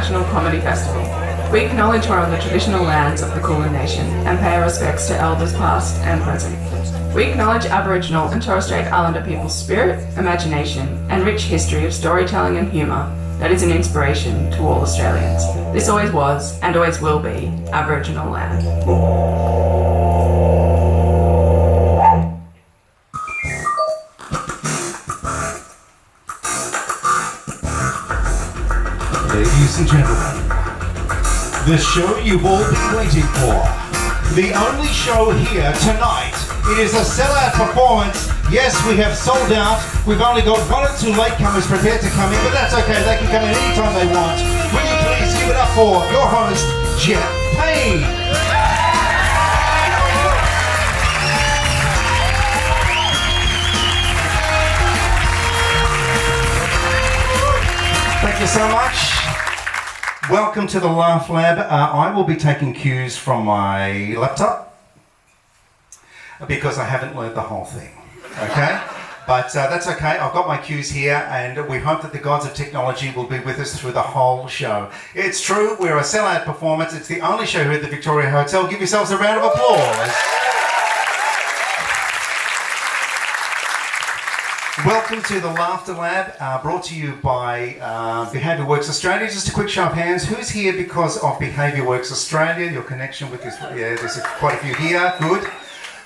International Comedy Festival. We acknowledge we're on the traditional lands of the Kulin Nation and pay our respects to elders past and present. We acknowledge Aboriginal and Torres Strait Islander people's spirit, imagination, and rich history of storytelling and humour that is an inspiration to all Australians. This always was, and always will be, Aboriginal land. Ladies and gentlemen, the show you've all been waiting for. The only show here tonight. It is a sellout performance. Yes, we have sold out. We've only got one or two latecomers prepared to come in, but that's okay. They can come in anytime they want. Will you please give it up for your host, Geoff Paine? Thank you so much. Welcome to the Laugh Lab. I will be taking cues from my laptop because I haven't learned the whole thing, okay? But that's okay. I've got my cues here, and we hope that the gods of technology will be with us through the whole show. It's true, we're a sellout performance. It's the only show here at the Victoria Hotel. Give yourselves a round of applause. Welcome to the Laughter Lab, brought to you by Behaviour Works Australia. Just a quick show of hands. Who's here because of Behaviour Works Australia? Your connection with this? Yeah, there's quite a few here. Good.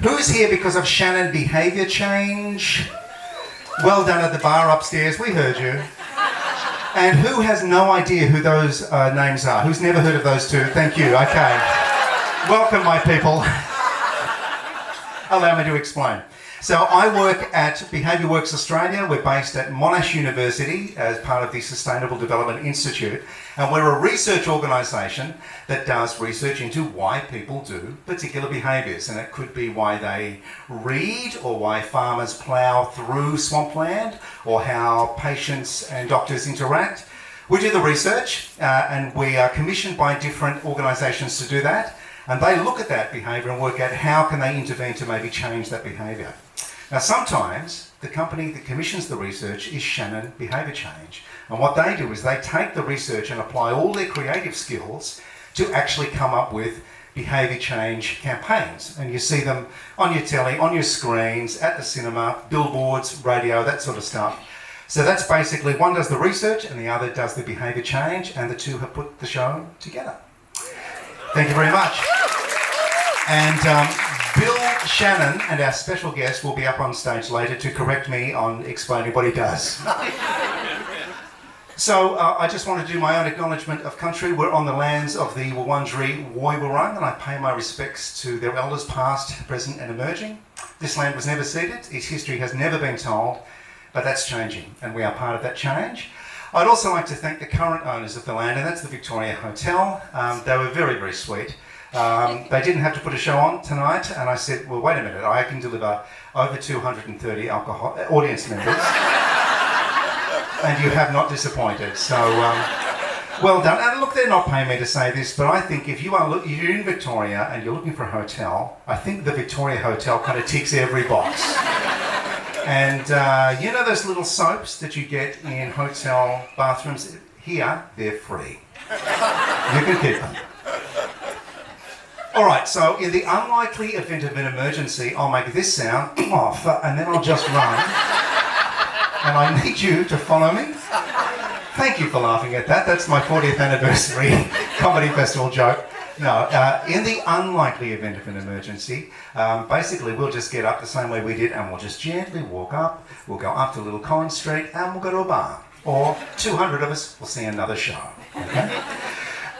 Who's here because of Shannon Behaviour Change? Well done at the bar upstairs. We heard you. And who has no idea who those names are? Who's never heard of those two? Thank you. Okay. Welcome, my people. Allow me to explain. So I work at Behaviour Works Australia. We're based at Monash University as part of the Sustainable Development Institute, and we're a research organisation that does research into why people do particular behaviours, and it could be why they read, or why farmers plough through swampland, or how patients and doctors interact. We do the research, and we are commissioned by different organisations to do that, and they look at that behaviour and work out how can they intervene to maybe change that behaviour. Now, sometimes the company that commissions the research is Shannon Behaviour Change. And what they do is they take the research and apply all their creative skills to actually come up with behaviour change campaigns. And you see them on your telly, on your screens, at the cinema, billboards, radio, that sort of stuff. So that's basically, one does the research and the other does the behaviour change, and the two have put the show together. Thank you very much. And Bill Shannon and our special guest will be up on stage later to correct me on explaining what he does. So I just want to do my own acknowledgement of country. We're on the lands of the Wurundjeri Woiwurrung, and I pay my respects to their elders past, present and emerging. This land was never ceded, its history has never been told, but that's changing, and we are part of that change. I'd also like to thank the current owners of the land, and that's the Victoria Hotel. They were very, very sweet. They didn't have to put a show on tonight, and I said, well, wait a minute, I can deliver over 230 audience members, and you have not disappointed. So, well done. And look, they're not paying me to say this, but I think if you're in Victoria and you're looking for a hotel, I think the Victoria Hotel kind of ticks every box. And you know those little soaps that you get in hotel bathrooms? Here, they're free. You can keep them. All right, so in the unlikely event of an emergency, I'll make this sound, and then I'll just run. And I need you to follow me. Thank you for laughing at that. That's my 40th anniversary comedy festival joke. No, in the unlikely event of an emergency, basically we'll just get up the same way we did, and we'll just gently walk up. We'll go up to Little Collins Street, and we'll go to a bar. Or 200 of us will see another show. Okay?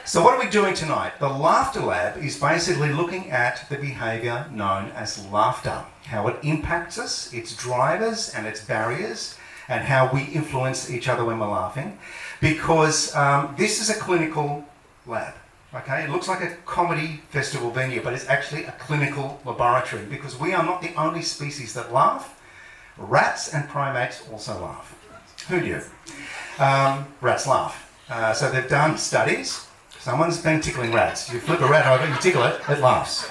So what are we doing tonight? The Laughter Lab is basically looking at the behaviour known as laughter, how it impacts us, its drivers and its barriers, and how we influence each other when we're laughing. Because this is a clinical lab, okay? It looks like a comedy festival venue, but it's actually a clinical laboratory, because we are not the only species that laugh. Rats and primates also laugh. Who knew? Rats laugh. So they've done studies. Someone's been tickling rats. You flip a rat over, you tickle it, it laughs.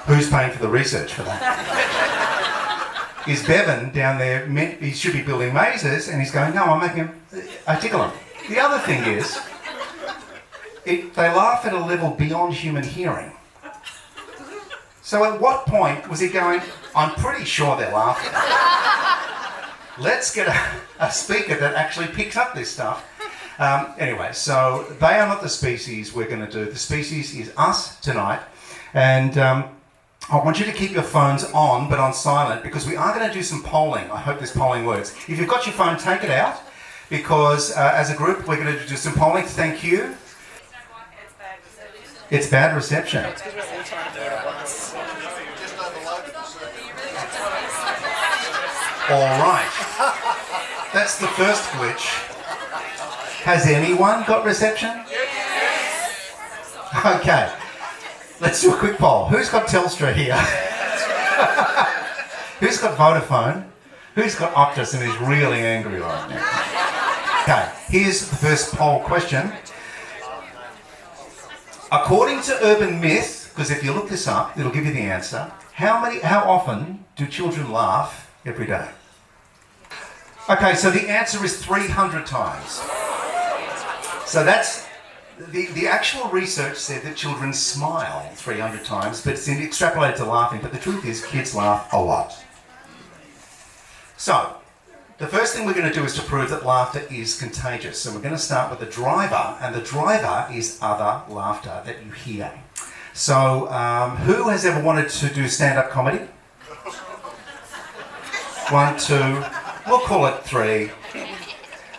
Who's paying for the research for that? Is Bevan down there, he should be building mazes, and he's going, no, I tickle him. The other thing is, They laugh at a level beyond human hearing. So at what point was he going, I'm pretty sure they're laughing. Let's get a speaker that actually picks up this stuff. Anyway, so they are not the species we're going to do. The species is us tonight. And I want you to keep your phones on, but on silent, because we are going to do some polling. I hope this polling works. If you've got your phone, take it out, because as a group, we're going to do some polling. Thank you. It's bad reception. All right. That's the first glitch. Has anyone got reception? Yes. Okay. Let's do a quick poll. Who's got Telstra here? Who's got Vodafone? Who's got Optus and is really angry right now? Okay, here's the first poll question. According to urban myth, because if you look this up, it'll give you the answer, how often do children laugh every day? Okay, so the answer is 300 times. So that's, the actual research said that children smile 300 times, but it's extrapolated to laughing, but the truth is kids laugh a lot. So, the first thing we're going to do is to prove that laughter is contagious. So we're going to start with the driver, and the driver is other laughter that you hear. So, who has ever wanted to do stand-up comedy? 1, 2, we'll call it 3.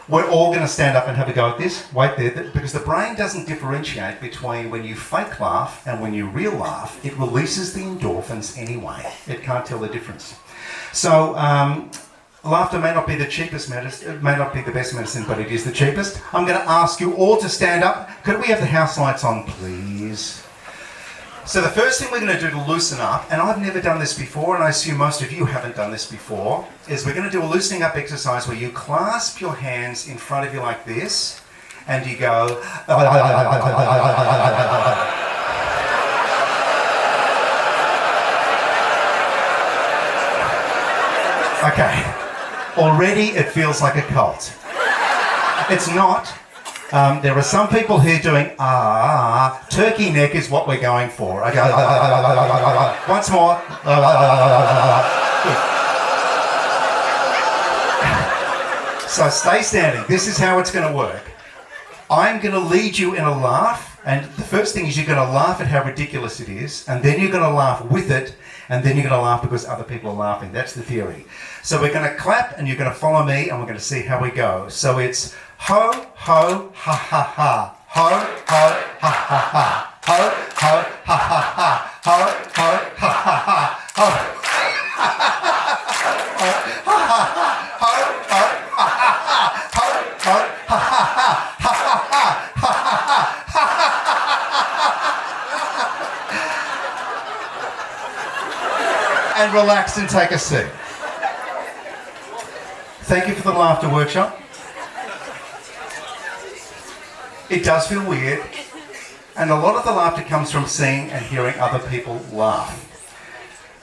We're all going to stand up and have a go at this. Wait there, because the brain doesn't differentiate between when you fake laugh and when you real laugh. It releases the endorphins anyway. It can't tell the difference. So, laughter may not be the cheapest medicine, it may not be the best medicine, but it is the cheapest. I'm going to ask you all to stand up. Could we have the house lights on, please? So the first thing we're going to do to loosen up, and I've never done this before, and I assume most of you haven't done this before, is we're going to do a loosening up exercise where you clasp your hands in front of you like this, and you go... Okay. Already it feels like a cult. It's not. There are some people here doing turkey neck is what we're going for. Okay. Once more. So stay standing. This is how it's going to work. I'm going to lead you in a laugh, and the first thing is you're going to laugh at how ridiculous it is, and then you're going to laugh with it, and then you're going to laugh because other people are laughing. That's the theory. So we're going to clap, and you're going to follow me, and we're going to see how we go. So it's ho, ho, ha, ha, ha. Ho, ho, ha, ha, ha. Ho, ho, ha, ha, ha. Ho, ho, ha, ha, ha. Ho. And relax and take a seat. Thank you for the laughter workshop. It does feel weird, and a lot of the laughter comes from seeing and hearing other people laugh.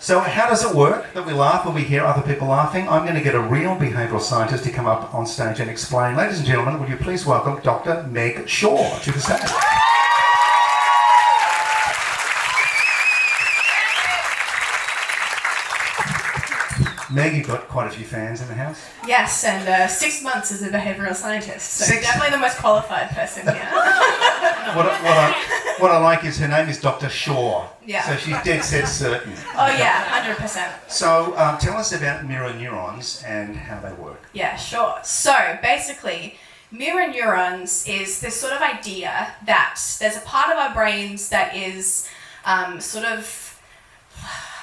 So how does it work that we laugh when we hear other people laughing? I'm going to get a real behavioural scientist to come up on stage and explain. Ladies and gentlemen, would you please welcome Dr. Meg Shaw to the stage. Meg, you've got quite a few fans in the house. Yes, and 6 months as a behavioural scientist, so Six? definitely the most qualified person here. What I like is her name is Dr. Shaw. Yeah. So she's dead set certain. Oh yeah, 100%. So tell us about mirror neurons and how they work. Yeah, sure. So basically, mirror neurons is this sort of idea that there's a part of our brains that is sort of...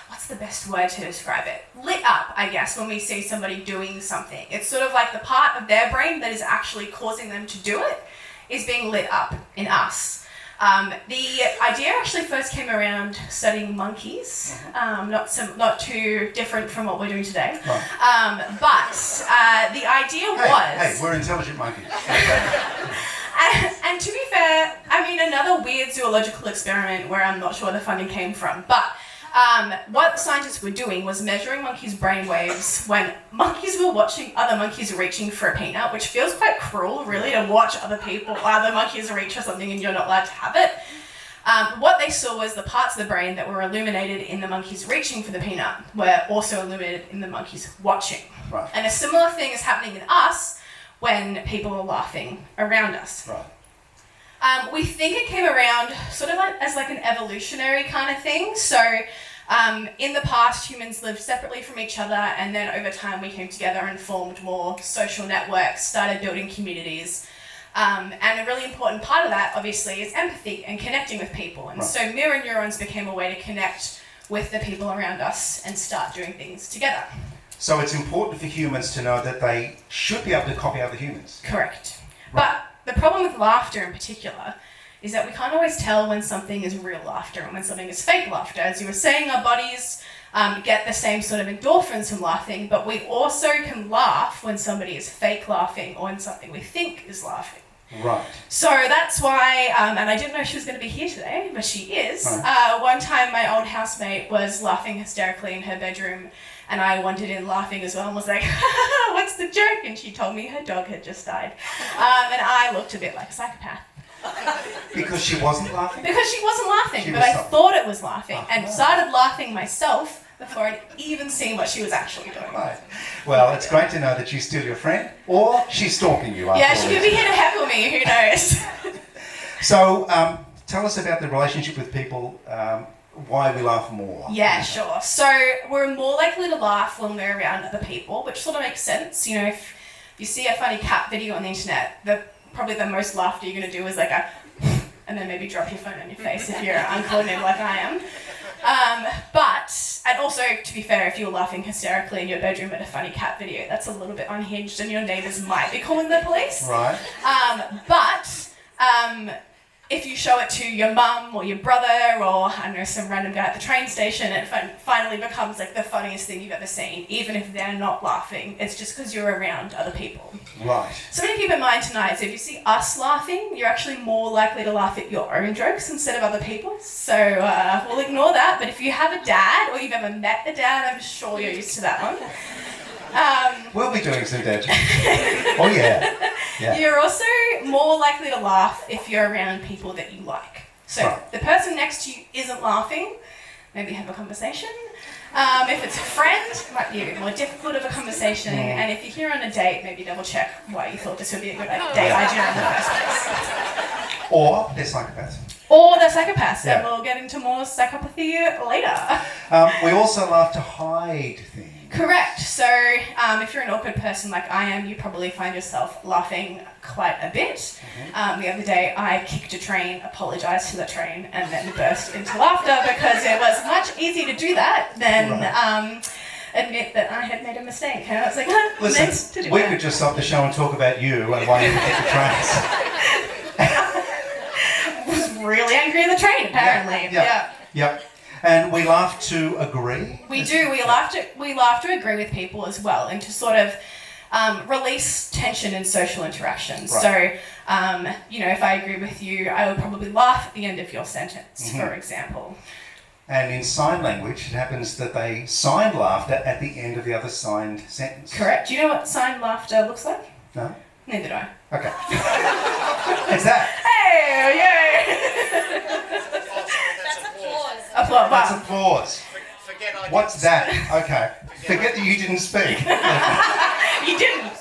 what's the best word to describe it? Lit up, I guess, when we see somebody doing something. It's sort of like the part of their brain that is actually causing them to do it is being lit up in us. The idea actually first came around studying monkeys, not too different from what we're doing today. Right. But the idea was... Hey, we're intelligent monkeys. And to be fair, I mean, another weird zoological experiment where I'm not sure the funding came from, but What scientists were doing was measuring monkeys' brainwaves when monkeys were watching other monkeys reaching for a peanut, which feels quite cruel, really, to watch other monkeys reach for something and you're not allowed to have it. What they saw was the parts of the brain that were illuminated in the monkeys reaching for the peanut were also illuminated in the monkeys watching. Right. And a similar thing is happening in us when people are laughing around us. Right. We think it came around sort of like as like an evolutionary kind of thing. So in the past, humans lived separately from each other, and then over time we came together and formed more social networks, started building communities. And a really important part of that, obviously, is empathy and connecting with people. And so mirror neurons became a way to connect with the people around us and start doing things together. So it's important for humans to know that they should be able to copy other humans. Correct. Right. But the problem with laughter in particular is that we can't always tell when something is real laughter and when something is fake laughter. As you were saying, our bodies get the same sort of endorphins from laughing, but we also can laugh when somebody is fake laughing or when something we think is laughing. Right. So that's why, and I didn't know she was going to be here today, but she is. One time my old housemate was laughing hysterically in her bedroom, and I wandered in laughing as well and was like, what's the joke? And she told me her dog had just died. And I looked a bit like a psychopath. Because she wasn't laughing? Because she wasn't laughing, She but was I stopped. thought it was laughing and started laughing myself before I'd even seen what she was actually doing. Right. Well, it's great to know that she's still your friend, or she's stalking you. Yeah, she could be here to heckle me, who knows? So, tell us about the relationship with people, why we laugh more. Yeah, sure. So we're more likely to laugh when we're around other people, which sort of makes sense. You know, if you see a funny cat video on the internet, probably the most laughter you're going to do is like a and then maybe drop your phone on your face if you're uncoordinated like I am. And also, to be fair, if you're laughing hysterically in your bedroom at a funny cat video, that's a little bit unhinged and your neighbours might be calling the police. Right. If you show it to your mum or your brother or, I don't know, some random guy at the train station, it finally becomes like the funniest thing you've ever seen, even if they're not laughing. It's just because you're around other people. Right. Something to keep in mind tonight is if you see us laughing, you're actually more likely to laugh at your own jokes instead of other people's. So we'll ignore that. But if you have a dad or you've ever met a dad, I'm sure you're used to that one. We'll be doing some dad jokes. Oh, yeah. You're also more likely to laugh if you're around people that you like. So the person next to you isn't laughing, maybe have a conversation. If it's a friend, it might be a bit more difficult of a conversation. And if you're here on a date, maybe double check why you thought this would be a good date idea in the first place. Or they're psychopaths. Or they're psychopaths, and we'll get into more psychopathy later. We also love to hide things. Correct. So if you're an awkward person like I am, you probably find yourself laughing quite a bit. The other day I kicked a train, apologised to the train, and then burst into laughter because it was much easier to do that than admit that I had made a mistake. And I was like, listen, to do we that. could just stop the show and talk about you and why you hit the trains. Was really angry at the train, apparently. Yep. And we laugh to agree. We do. We laugh to agree with people as well, and to sort of release tension in social interactions. Right. So, if I agree with you, I would probably laugh at the end of your sentence, for example. And in sign language, it happens that they sign laughter at the end of the other signed sentence. Correct. Do you know what signed laughter looks like? No? Neither do I. Okay. It's that. Hey, yay! That's applause. Applause. That's Wow. applause. Forget I What's didn't that? speak. Okay. Forget that you didn't speak. You didn't,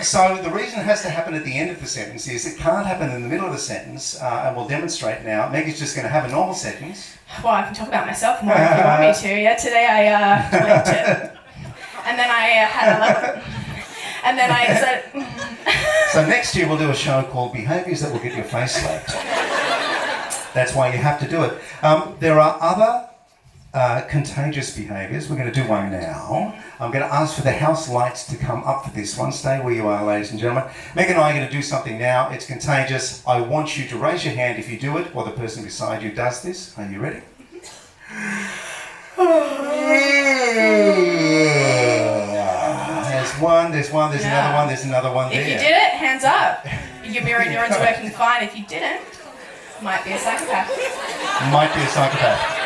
so So the reason it has to happen at the end of the sentence is it can't happen in the middle of the sentence, and we'll demonstrate now. Meg's just going to have a normal sentence. Well, I can talk about myself more if you want me to. Yeah, today I blinked it, and then I had another, and then I said. So next year we'll do a show called Behaviours That Will Get Your Face Slapped. That's why you have to do it. There are other contagious behaviours. We're going to do one now. I'm going to ask for the house lights to come up for this one. Stay where you are, ladies and gentlemen. Meg and I are going to do something now. It's contagious. I want you to raise your hand if you do it, or the person beside you does this. Are you ready? There's one, there's another one, there's another one there. If you did it, hands up. Your mirror neurons are working fine. If you didn't, might be a psychopath. might be a psychopath.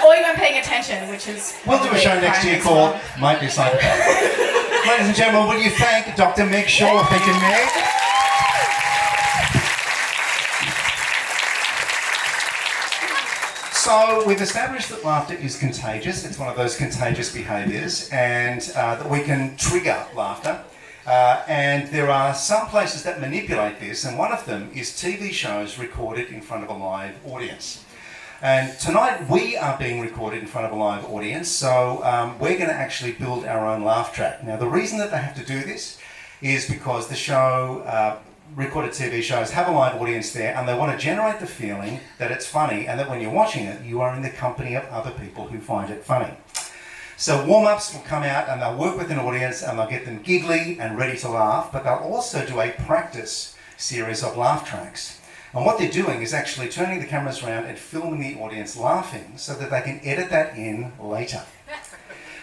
Or you weren't paying attention, which is... We'll do a show next year called Might Be a Psychopath. Ladies and gentlemen, will you thank Dr. Meg Shaw? Thank you, Meg. So we've established that laughter is contagious. It's one of those contagious behaviours, and that we can trigger laughter. And there are some places that manipulate this, and one of them is TV shows recorded in front of a live audience. And tonight we are being recorded in front of a live audience, so we're going to actually build our own laugh track. Now, the reason that they have to do this is because the show, recorded TV shows, have a live audience there, and they want to generate the feeling that it's funny, and that when you're watching it, you are in the company of other people who find it funny. So warm-ups will come out and they'll work with an audience and they'll get them giggly and ready to laugh, but they'll also do a practice series of laugh tracks. And what they're doing is actually turning the cameras around and filming the audience laughing so that they can edit that in later.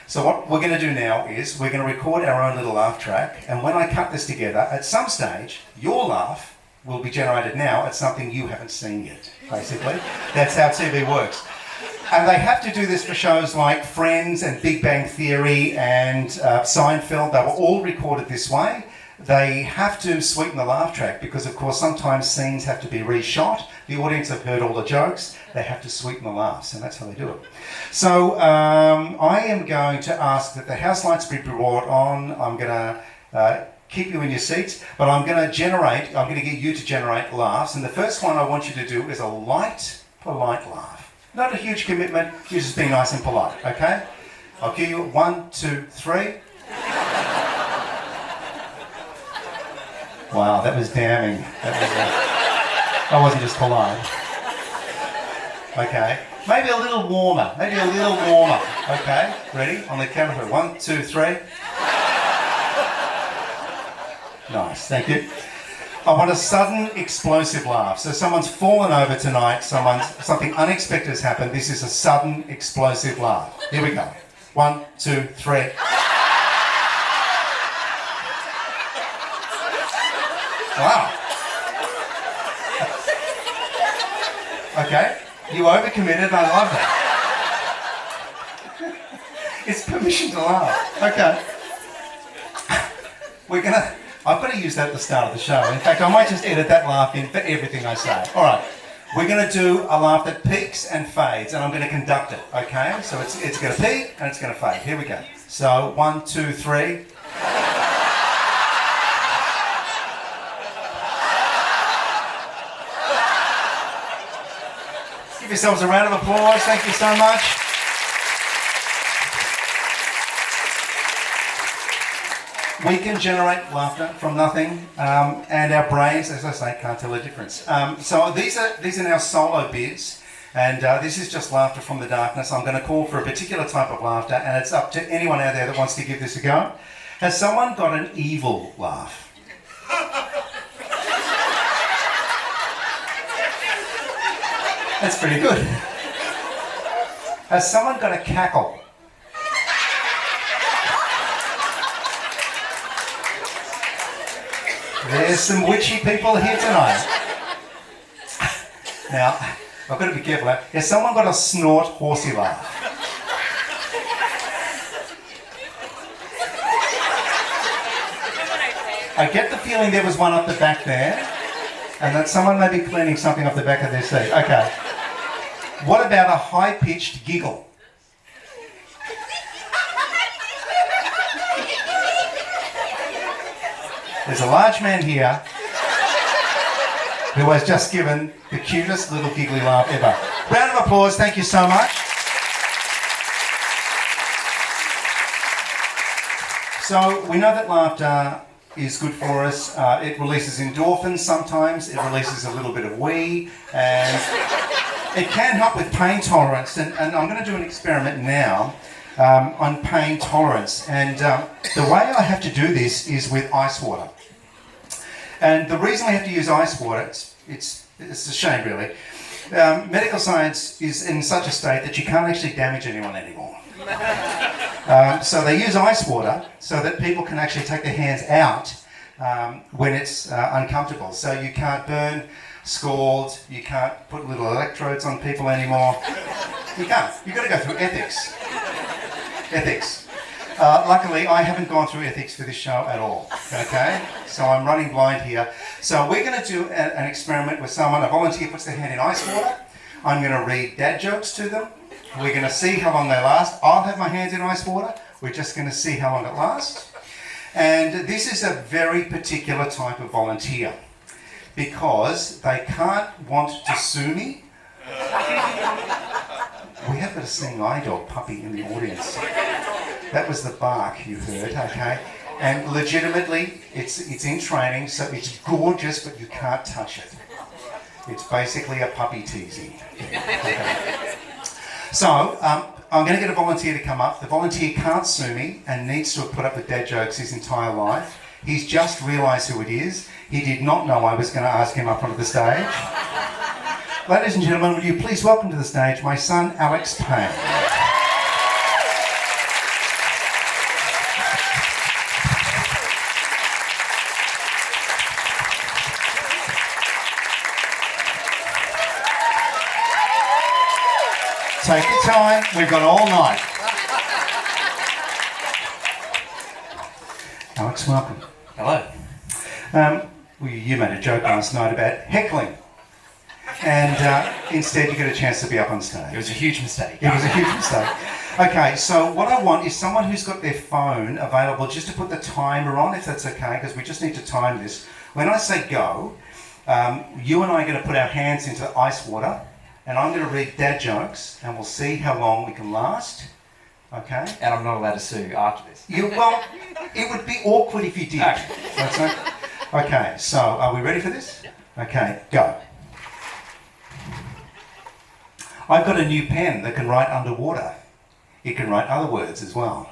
So what we're going to do now is we're going to record our own little laugh track, and when I cut this together, at some stage, your laugh will be generated now at something you haven't seen yet, basically. That's how TV works. And they have to do this for shows like Friends and Big Bang Theory and Seinfeld. They were all recorded this way. They have to sweeten the laugh track because, of course, sometimes scenes have to be reshot. The audience have heard all the jokes. They have to sweeten the laughs, and that's how they do it. So I am going to ask that the house lights be brought on. I'm going to keep you in your seats, but I'm going to get you to generate laughs. And the first one I want you to do is a light, polite laugh. Not a huge commitment, you're just being nice and polite, okay? I'll give you 1, 2, 3. Wow, that was damning. That wasn't just polite. Okay, maybe a little warmer. Okay, ready? On the camera for 1, 2, 3. Nice, thank you. I want a sudden, explosive laugh. So someone's fallen over tonight, something unexpected has happened. This is a sudden, explosive laugh. Here we go. 1, 2, 3. Wow. Okay, you overcommitted, I love that. It's permission to laugh. Okay. I've got to use that at the start of the show. In fact, I might just edit that laugh in for everything I say. All right, we're going to do a laugh that peaks and fades, and I'm going to conduct it, okay? So it's going to peak and it's going to fade. Here we go. So 1, 2, 3. Give yourselves a round of applause. Thank you so much. We can generate laughter from nothing, and our brains, as I say, can't tell the difference. So these are now solo bits, and this is just laughter from the darkness. I'm going to call for a particular type of laughter, and it's up to anyone out there that wants to give this a go. Has someone got an evil laugh? That's pretty good. Has someone got a cackle? There's some witchy people here tonight. Now, I've got to be careful. Has someone got a snort horsey laugh? I get the feeling there was one up the back there, and that someone may be cleaning something off the back of their seat. Okay. What about a high-pitched giggle? There's a large man here who has just given the cutest little giggly laugh ever. Round of applause, thank you so much. So we know that laughter is good for us. It releases endorphins sometimes, it releases a little bit of wee, and it can help with pain tolerance. And I'm going to do an experiment now on pain tolerance. And the way I have to do this is with ice water. And the reason I have to use ice water, it's a shame really. Medical science is in such a state that you can't actually damage anyone anymore. So they use ice water so that people can actually take their hands out when it's uncomfortable. So you can't burn scald. You can't put little electrodes on people anymore. You can't. You've got to go through ethics. Ethics. Luckily, I haven't gone through ethics for this show at all, okay? So I'm running blind here. So we're going to do an experiment with someone. A volunteer puts their hand in ice water. I'm going to read dad jokes to them. We're going to see how long they last. I'll have my hands in ice water. We're just going to see how long it lasts. And this is a very particular type of volunteer because they can't want to sue me. We have got a seeing eye dog puppy in the audience. That was the bark you heard, okay? And legitimately, it's in training, so it's gorgeous, but you can't touch it. It's basically a puppy teasing. Okay. So, I'm going to get a volunteer to come up. The volunteer can't sue me and needs to have put up with dad jokes his entire life. He's just realised who it is. He did not know I was going to ask him up onto the stage. Ladies and gentlemen, will you please welcome to the stage my son, Alex Paine. Take your time, we've got all night. Alex, welcome. Hello. You made a joke last night about heckling. And instead you get a chance to be up on stage. It was a huge mistake. It was a huge mistake. Okay, so what I want is someone who's got their phone available just to put the timer on, if that's okay, because we just need to time this. When I say go, you and I are going to put our hands into ice water, and I'm going to read dad jokes, and we'll see how long we can last. Okay? And I'm not allowed to sue after this. Well, it would be awkward if you did. Okay. That's okay. Okay, so are we ready for this? Okay, go. I've got a new pen that can write underwater. It can write other words as well.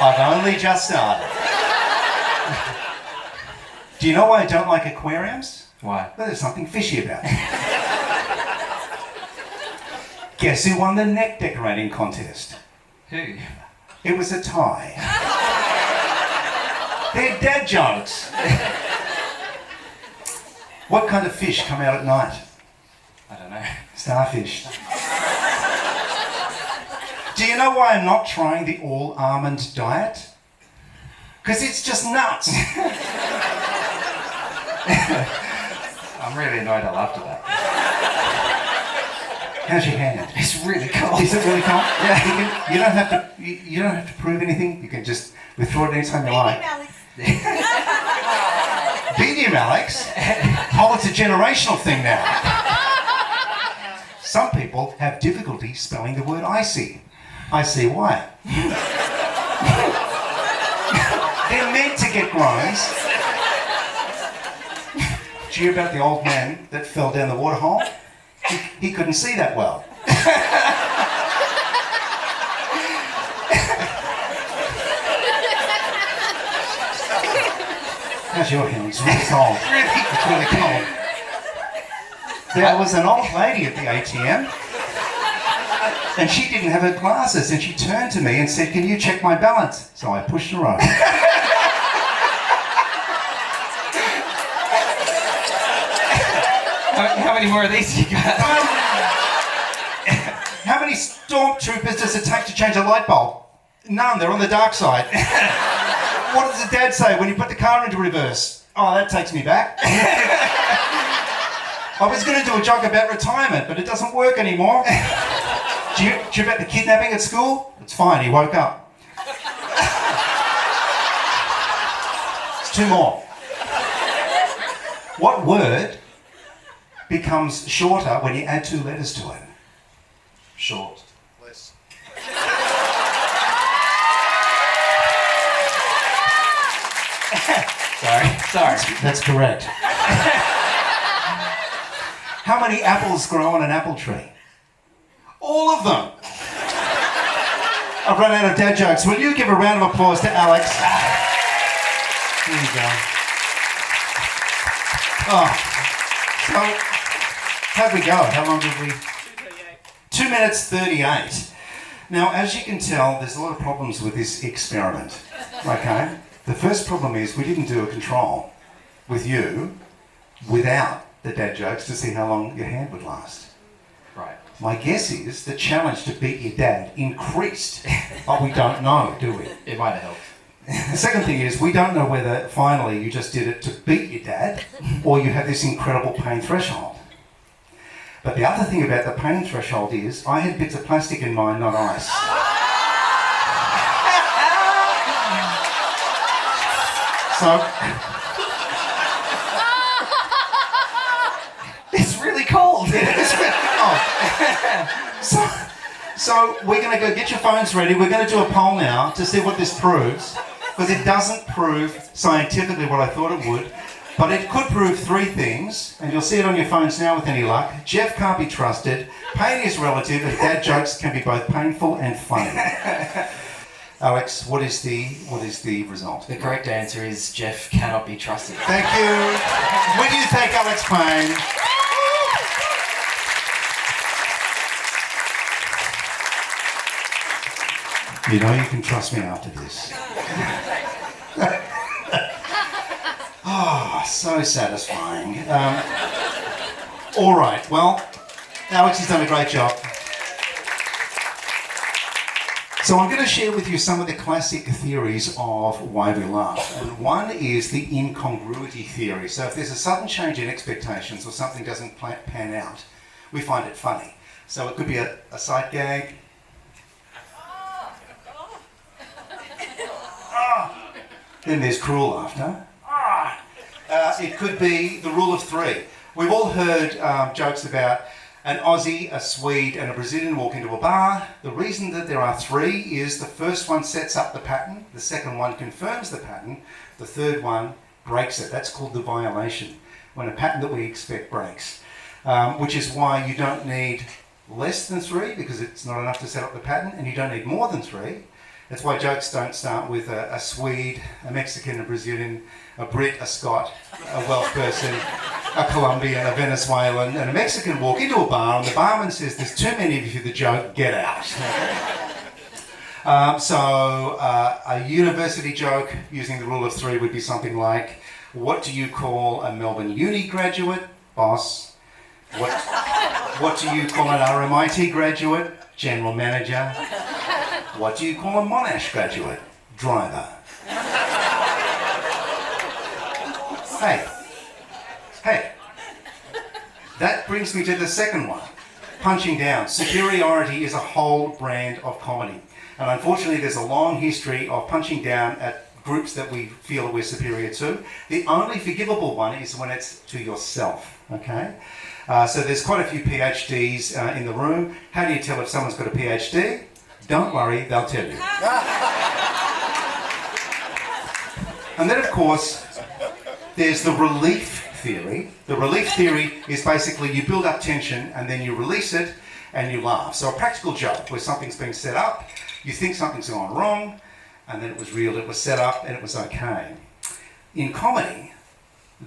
I've only just started. Do you know why I don't like aquariums? Why? Well, there's something fishy about it. Guess who won the neck decorating contest? Who? It was a tie. They're dad jokes. What kind of fish come out at night? I don't know. Starfish. Do you know why I'm not trying the all-almond diet? Because it's just nuts. I'm really annoyed I laughed at that. How's your hand? It's really cold. Is it really cold? Yeah. You don't have to prove anything. You can just withdraw it anytime you like. Medium, Alex. Oh, it's a generational thing now. Some people have difficulty spelling the word icy. I see why. They're meant to get groans. Did you hear about the old man that fell down the water hole? He couldn't see that well. How's your hand? It's really cold. It's really cold. There was an old lady at the ATM, and she didn't have her glasses, and she turned to me and said, "Can you check my balance?" So I pushed her over. How many more of these you got? How many stormtroopers does it take to change a light bulb? None, they're on the dark side. What does the dad say when you put the car into reverse? Oh, that takes me back. I was going to do a joke about retirement, but it doesn't work anymore. Do you hear about the kidnapping at school? It's fine, he woke up. It's two more. What word becomes shorter when you add two letters to it? Short. Less. Sorry. That's correct. How many apples grow on an apple tree? All of them. I've run out of dad jokes. Will you give a round of applause to Alex? Here you go. Oh, so how'd we go? How long did we? 2 minutes 38. Now, as you can tell, there's a lot of problems with this experiment. Okay? The first problem is we didn't do a control with you without the dad jokes to see how long your hand would last. Right. My guess is the challenge to beat your dad increased, but we don't know, do we? It might have helped. The second thing is we don't know whether finally you just did it to beat your dad or you have this incredible pain threshold. But the other thing about the pain threshold is I had bits of plastic in mine, not ice. So It's really cold. So we're going to go get your phones ready. We're going to do a poll now to see what this proves, because it doesn't prove scientifically what I thought it would, but it could prove three things, and you'll see it on your phones now with any luck. Geoff can't be trusted, pain is relative, and dad jokes can be both painful and funny. Alex, what is the result? The correct answer is Geoff cannot be trusted. Thank you. When do you thank Alex Paine? You know you can trust me after this. Oh, so satisfying. All right, well, Alex has done a great job. So I'm going to share with you some of the classic theories of why we laugh. And one is the incongruity theory. So if there's a sudden change in expectations or something doesn't pan out, we find it funny. So it could be a sight gag. Then there's cruel laughter. It could be the rule of three. We've all heard jokes about an Aussie, a Swede and a Brazilian walk into a bar. The reason that there are three is the first one sets up the pattern, the second one confirms the pattern, the third one breaks it. That's called the violation, when a pattern that we expect breaks. Which is why you don't need less than three, because it's not enough to set up the pattern, and you don't need more than three. That's why jokes don't start with a Swede, a Mexican, a Brazilian, a Brit, a Scot, a Welsh person, a Colombian, a Venezuelan, and a Mexican walk into a bar and the barman says, "There's too many of you for the joke, get out." A university joke using the rule of three would be something like, "What do you call a Melbourne uni graduate? Boss. What do you call an RMIT graduate? General manager. What do you call a Monash graduate? Driver." Hey. That brings me to the second one. Punching down. Superiority is a whole brand of comedy. And unfortunately, there's a long history of punching down at groups that we feel that we're superior to. The only forgivable one is when it's to yourself, okay? So there's quite a few PhDs in the room. How do you tell if someone's got a PhD? Don't worry, they'll tell you. And then, of course, there's the relief theory. The relief theory is basically you build up tension and then you release it and you laugh. So a practical joke where something's been set up, you think something's gone wrong, and then it was real, it was set up, and it was okay. In comedy,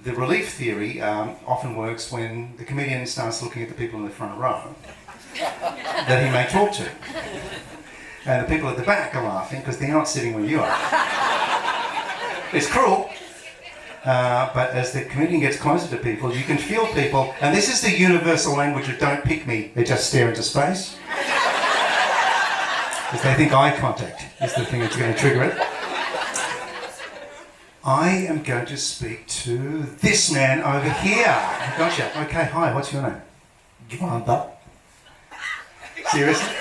the relief theory often works when the comedian starts looking at the people in the front row that he may talk to. And the people at the back are laughing because they're not sitting where you are. It's cruel, but as the comedian gets closer to people, you can feel people, and this is the universal language of don't pick me, they just stare into space. Because they think eye contact is the thing that's going to trigger it. I am going to speak to this man over here. Gotcha. Okay, hi, what's your name? Givanta. Seriously?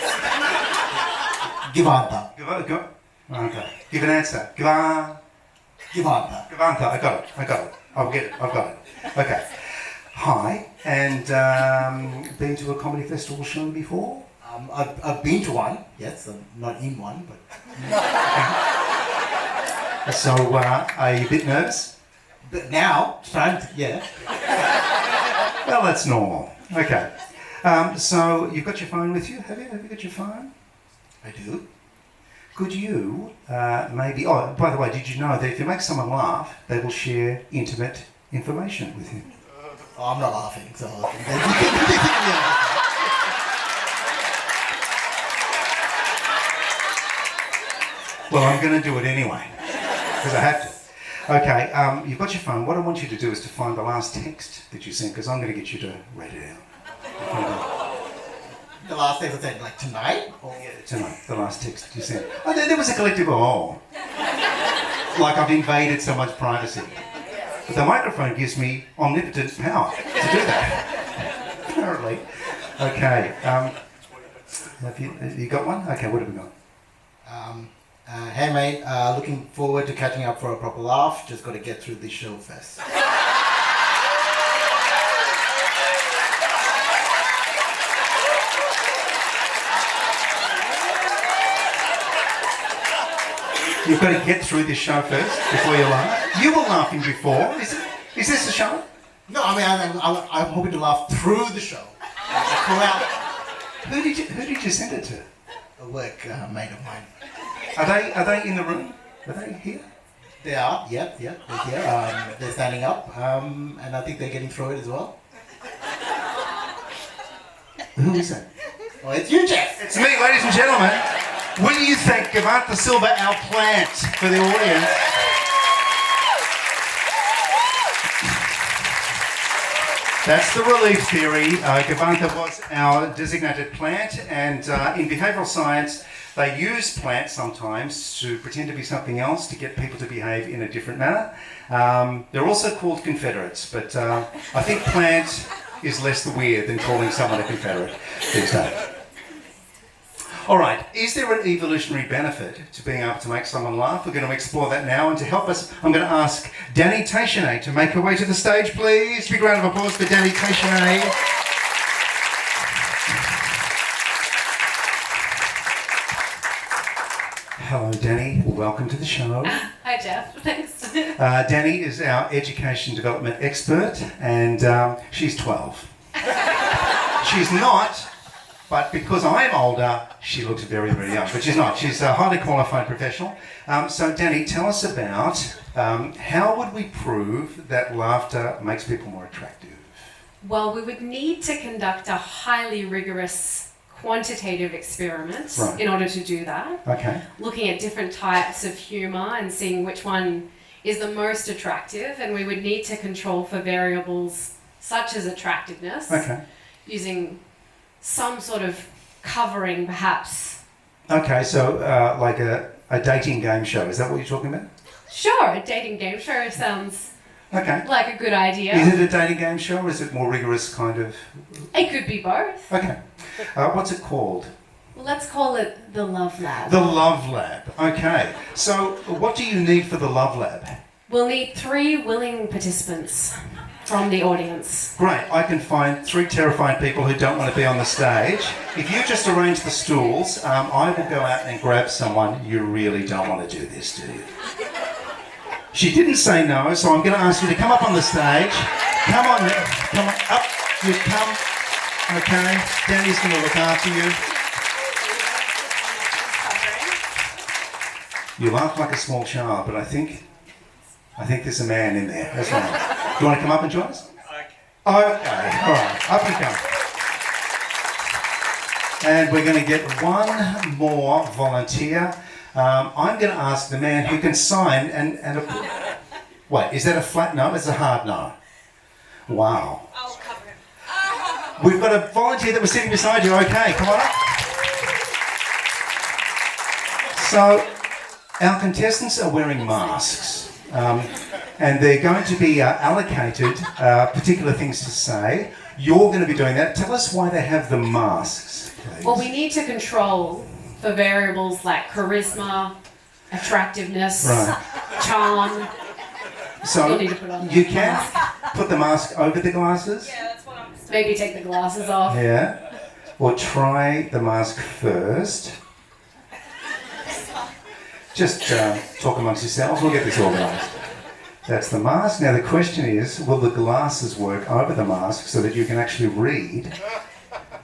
Givanta. Okay. Give an answer. Givanta. Givanta. I got it. I'll get it. I've got it. Okay. Hi, and been to a comedy festival show before? I've been to one, yes, I'm not in one, but... So, are you a bit nervous? But now, yeah. Well, that's normal. Okay. So, you've got your phone with you, have you? Have you got your phone? I do. Could you maybe... Oh, by the way, did you know that if you make someone laugh, they will share intimate information with you? Oh, I'm not laughing, so... Well, I'm going to do it anyway, because I have to. Okay, you've got your phone. What I want you to do is to find the last text that you sent, because I'm going to get you to read it out. The last thing I said, like tonight? Or... Yeah, tonight, the last text that you sent. Oh, there was a collective oh. Like I've invaded someone's privacy. But the microphone gives me omnipotent power to do that, apparently. Okay, have you got one? Okay, what have we got? Hey mate, looking forward to catching up for a proper laugh. Just got to get through this show first. You've got to get through this show first before you laugh. You were laughing before. Is this the show? No, I mean I'm hoping to laugh through the show. Throughout. Who did you send it to? A work mate of mine. Are they in the room? Are they here? They are. Yep, they're here. They're standing up, and I think they're getting through it as well. Who is it? Oh, it's you, Geoff. It's me, ladies and gentlemen. Will you thank Gavanta Silva, our plant, for the audience? That's the relief theory. Gavanta was our designated plant, and in behavioural science, they use plants sometimes to pretend to be something else to get people to behave in a different manner. They're also called confederates, but I think plant is less weird than calling someone a confederate these days. All right, is there an evolutionary benefit to being able to make someone laugh? We're going to explore that now, and to help us, I'm going to ask Danny Teichenet to make her way to the stage, please. Big round of applause for Danny Teichenet. Hello, Danny. Welcome to the show. Hi, Geoff. Thanks. Danny is our education development expert, and she's 12. She's not. But because I'm older, she looks very, very young. But she's not. She's a highly qualified professional. So, Danny, tell us about how would we prove that laughter makes people more attractive? Well, we would need to conduct a highly rigorous quantitative experiment in order to do that. Okay. Looking at different types of humour and seeing which one is the most attractive. And we would need to control for variables such as attractiveness. Okay. Using some sort of covering, perhaps. Okay, so like a dating game show, is that what you're talking about? Sure, a dating game show sounds like a good idea. Is it a dating game show, or is it more rigorous kind of? It could be both. Okay. What's it called? Well, let's call it the Love Lab. The Love Lab. Okay. So what do you need for the Love Lab? We'll need 3 willing participants from the audience. Great, I can find 3 terrified people who don't want to be on the stage. If you just arrange the stools, I will go out and grab someone. You really don't want to do this, do you? She didn't say no, so I'm going to ask you to come up on the stage. Come on, up, you come. Okay, Danny's going to look after you. You laugh like a small child, but I think there's a man in there as well. Do you want to come up and join us? Okay. All right, up you come. And we're going to get one more volunteer. I'm going to ask the man who can sign wait, is that a flat no? It's a hard no. Wow. I'll cover him. We've got a volunteer that was sitting beside you. Okay, come on up. So, our contestants are wearing masks. And they're going to be allocated particular things to say. You're going to be doing that. Tell us why they have the masks, please. Well, we need to control for variables like charisma, attractiveness, charm. So Need to put on you that can mask. put the mask over the glasses. Yeah, that's what I'm Maybe take the glasses off. Yeah. Or try the mask first. Just talk amongst yourselves. We'll get this organised. That's the mask. Now the question is, will the glasses work over the mask so that you can actually read?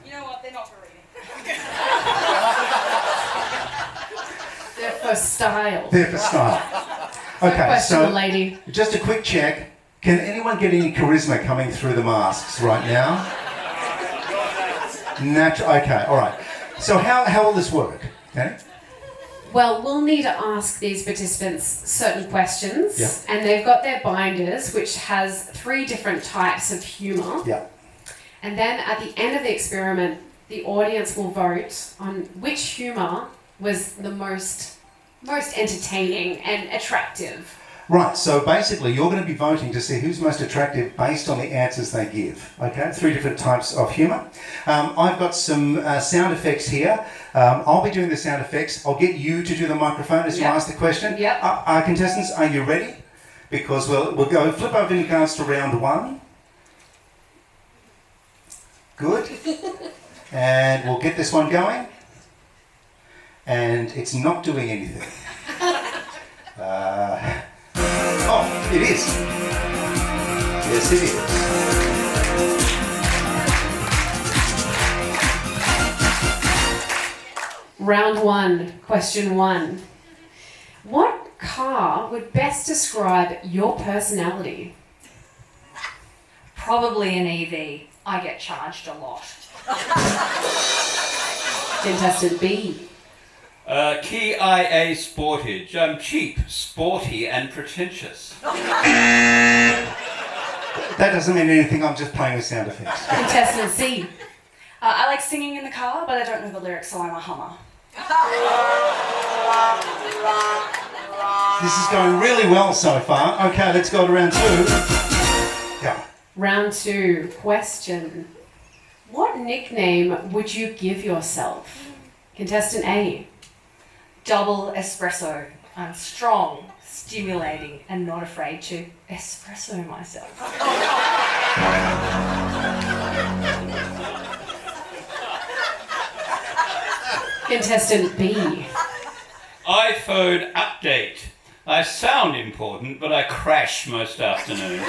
You know what? They're not for reading. They're for style. They're for style. Okay, Question the so lady. just a quick check. Can anyone get any charisma coming through the masks right now? Okay, all right. So how will this work? Okay. Well, we'll need to ask these participants certain questions, Yeah. and they've got their binders, which has 3 different types of humour. Yeah. And then at the end of the experiment, the audience will vote on which humour was the most entertaining and attractive. Right, so basically you're going to be voting to see who's most attractive based on the answers they give. Okay, 3 different types of humour. I've got some sound effects here. I'll be doing the sound effects. I'll get you to do the microphone as you Yep. ask the question. Yep. Our contestants, are you ready? Because we'll go flip over in regards to round 1. Good. And we'll get this one going. And it's not doing anything. Oh, it is. Yes, it is. Round 1, question 1. What car would best describe your personality? Probably an EV. I get charged a lot. Contestant B. Key IA Sportage. I'm cheap, sporty, and pretentious. That doesn't mean anything, I'm just playing with sound effects. Contestant C. I like singing in the car, but I don't know the lyrics, so I'm a hummer. This is going really well so far. Okay, let's go to round 2. Go. Round 2, question. What nickname would you give yourself? Contestant A. Double espresso. I'm strong, stimulating, and not afraid to espresso myself. Contestant B. iPhone update. I sound important, but I crash most afternoons.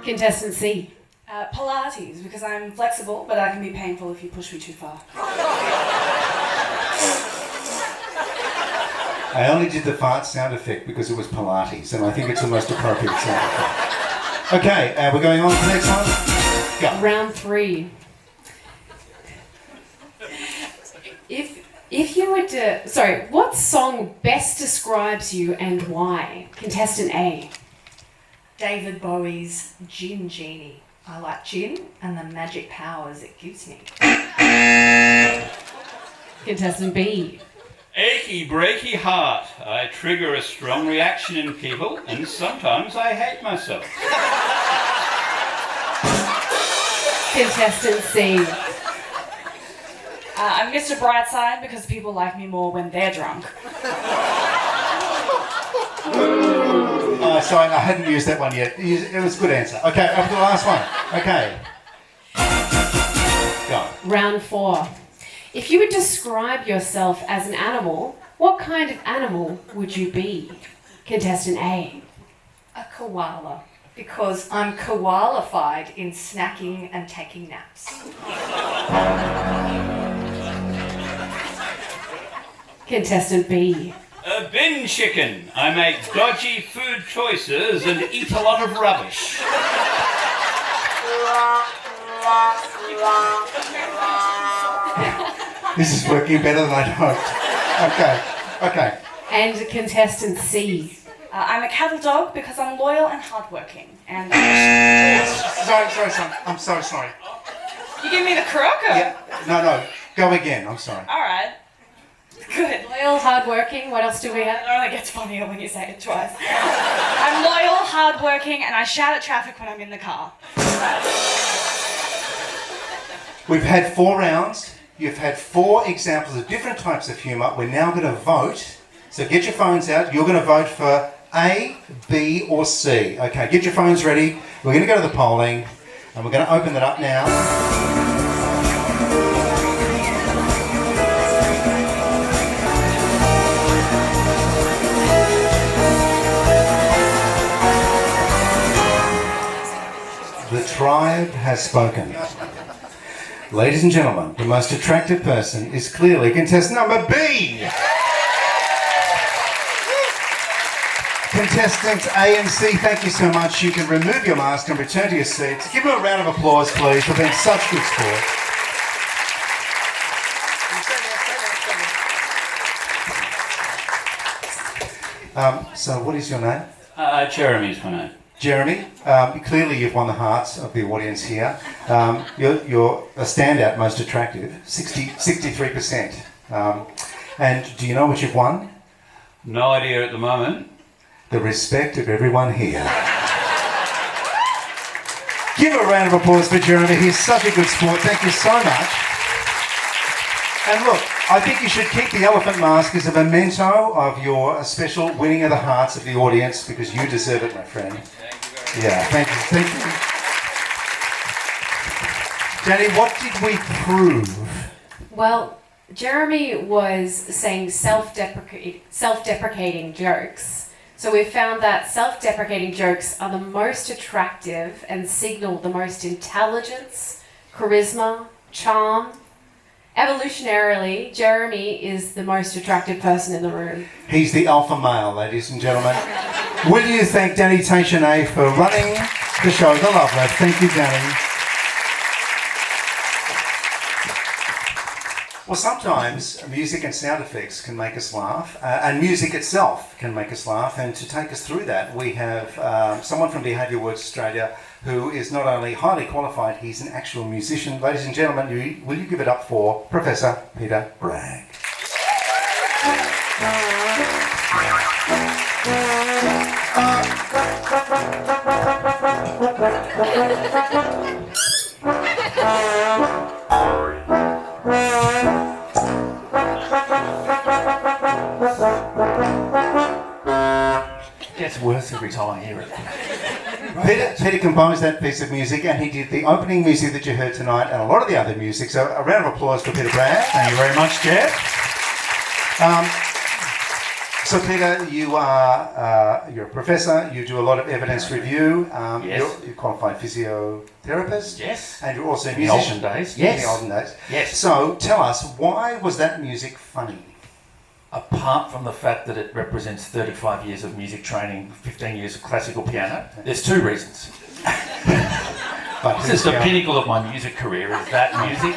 Contestant C. Pilates, because I'm flexible, but I can be painful if you push me too far. I only did the fart sound effect because it was Pilates, and I think it's the most appropriate sound effect. Okay, we're going on to the next one. Go. Round 3. If you were to... Sorry, what song best describes you and why? Contestant A. David Bowie's Gin Genie. I like gin and the magic powers it gives me. Contestant B. Achy, breaky heart. I trigger a strong reaction in people, and sometimes I hate myself. Contestant C. I'm Mr. Brightside because people like me more when they're drunk. Sorry, I hadn't used that one yet. It was a good answer. Okay, up to the last one. Okay. Go. Round 4. If you would describe yourself as an animal, what kind of animal would you be? Contestant A. A koala. Because I'm koala-fied in snacking and taking naps. Contestant B. A bin chicken. I make dodgy food choices and eat a lot of rubbish. This is working better than I'd hoped. Okay. And contestant C. I'm a cattle dog because I'm loyal and hardworking. And Sorry. I'm so sorry. you give me the crook? Yeah. No. Go again. I'm sorry. All right. Good. Loyal, hardworking. What else do we have? It only gets funnier when you say it twice. I'm loyal, hardworking, and I shout at traffic when I'm in the car. We've had 4 rounds. You've had 4 examples of different types of humour. We're now going to vote. So get your phones out. You're going to vote for A, B, or C. Okay, get your phones ready. We're going to go to the polling, and we're going to open it up now. The tribe has spoken. Ladies and gentlemen, the most attractive person is clearly contestant number B. Contestants A and C, thank you so much. You can remove your mask and return to your seats. Give them a round of applause, please, for being such good sport. So what is your name? Jeremy's my name. Jeremy, clearly you've won the hearts of the audience here. You're a standout, most attractive, 63%. And do you know what you've won? No idea at the moment. The respect of everyone here. Give a round of applause for Jeremy. He's such a good sport. Thank you so much. And look, I think you should keep the elephant mask as a memento of your special winning of the hearts of the audience, because you deserve it, my friend. Yeah, thank you. Thank you. Danny, what did we prove? Well, Jeremy was saying self-deprecating jokes. So we've found that self-deprecating jokes are the most attractive and signal the most intelligence, charisma, charm. Evolutionarily, Jeremy is the most attractive person in the room. He's the alpha male, ladies and gentlemen. Will you thank Danny Teixeira for running the show, The Love Lab? Thank you, Danny. Well, sometimes music and sound effects can make us laugh, and music itself can make us laugh. And to take us through that, we have someone from Behaviour Works Australia who is not only highly qualified, he's an actual musician. Ladies and gentlemen, will you give it up for Professor Peter Bragg? Gets worse every time I hear it. Peter composed that piece of music, and he did the opening music that you heard tonight and a lot of the other music. So a round of applause for Peter Bragg. Thank you very much, Geoff. So Peter, you're a professor. You do a lot of evidence review. Yes. You're a qualified physiotherapist. Yes. And you're also a In the musician. olden days. In Yes. the olden days. Yes. So tell us, why was that music funny? Apart from the fact that it represents 35 years of music training, 15 years of classical piano, there's two reasons. But This is the pinnacle of my music career, is that music.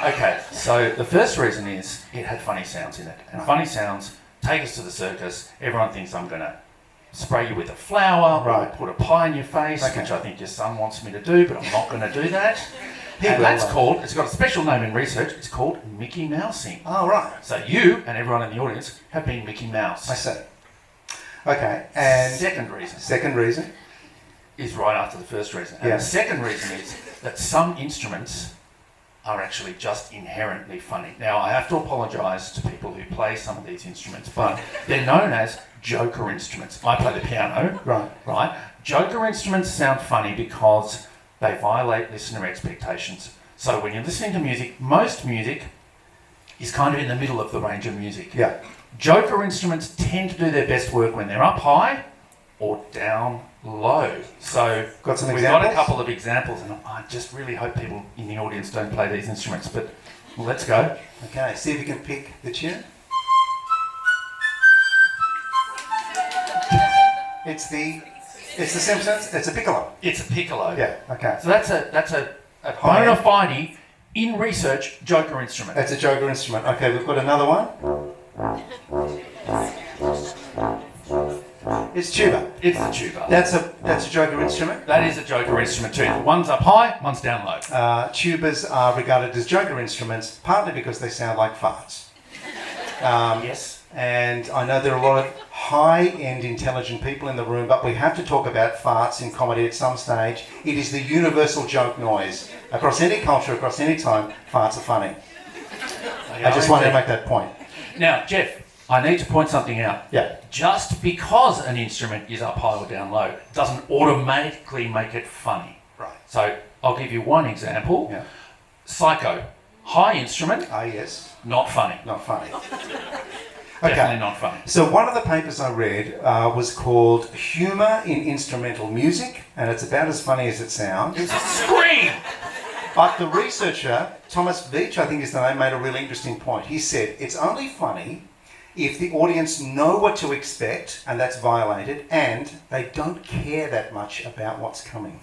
Okay, so the first reason is it had funny sounds in it. And funny sounds take us to the circus. Everyone thinks I'm going to spray you with a flower, Right. or put a pie in your face, Okay. which I think your son wants me to do, but I'm not going to do that. He And will, that's though. called, it's got a special name in research, it's called Mickey Mousing. Oh, right. So you and everyone in the audience have been Mickey Mouse. I see. Okay, and Second reason second reason? is right after the first reason. And Yeah. the second reason is that some instruments are actually just inherently funny. Now, I have to apologise to people who play some of these instruments, but they're known as joker instruments. I play the piano, right? Joker instruments sound funny because they violate listener expectations. So when you're listening to music, most music is kind of in the middle of the range of music. Yeah. Joker instruments tend to do their best work when they're up high or down low. So Got some we've got a examples? couple of examples, and I just really hope people in the audience don't play these instruments, but let's go. Okay, see if you can pick the tune. It's the Simpsons. It's a piccolo. It's a piccolo. Yeah. Okay. So that's a High bona end. fide, in research, joker instrument. It's a joker instrument. Okay, we've got another one. It's tuba. It's the tuba. That's a joker instrument. That is a joker instrument too. One's up high, one's down low. Tubas are regarded as joker instruments partly because they sound like farts. Yes. And I know there are a lot of high-end intelligent people in the room, but we have to talk about farts in comedy at some stage. It is the universal joke noise. Across any culture, across any time, farts are funny. I just wanted to make that point. Now, Geoff, I need to point something out. Yeah. Just because an instrument is up high or down low doesn't automatically make it funny. Right. So I'll give you one example. Yeah. Psycho. High instrument, Ah, yes. not funny. Not funny. Definitely not funny. So one of the papers I read was called Humour in Instrumental Music, and it's about as funny as it sounds. It's a scream! But the researcher, Thomas Veitch, I think his name, made a really interesting point. He said, it's only funny if the audience know what to expect, and that's violated, and they don't care that much about what's coming.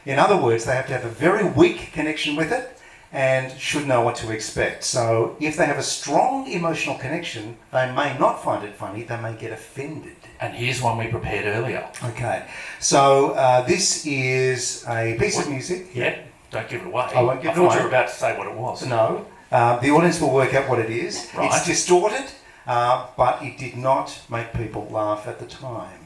In other words, they have to have a very weak connection with it, and should know what to expect. So if they have a strong emotional connection, they may not find it funny, they may get offended. And here's one we prepared earlier. Okay, so this is a piece of music. Yeah, don't give it away. I won't give it thought away. you were about to say what it was. No, the audience will work out what it is. Right. It's distorted, but it did not make people laugh at the time.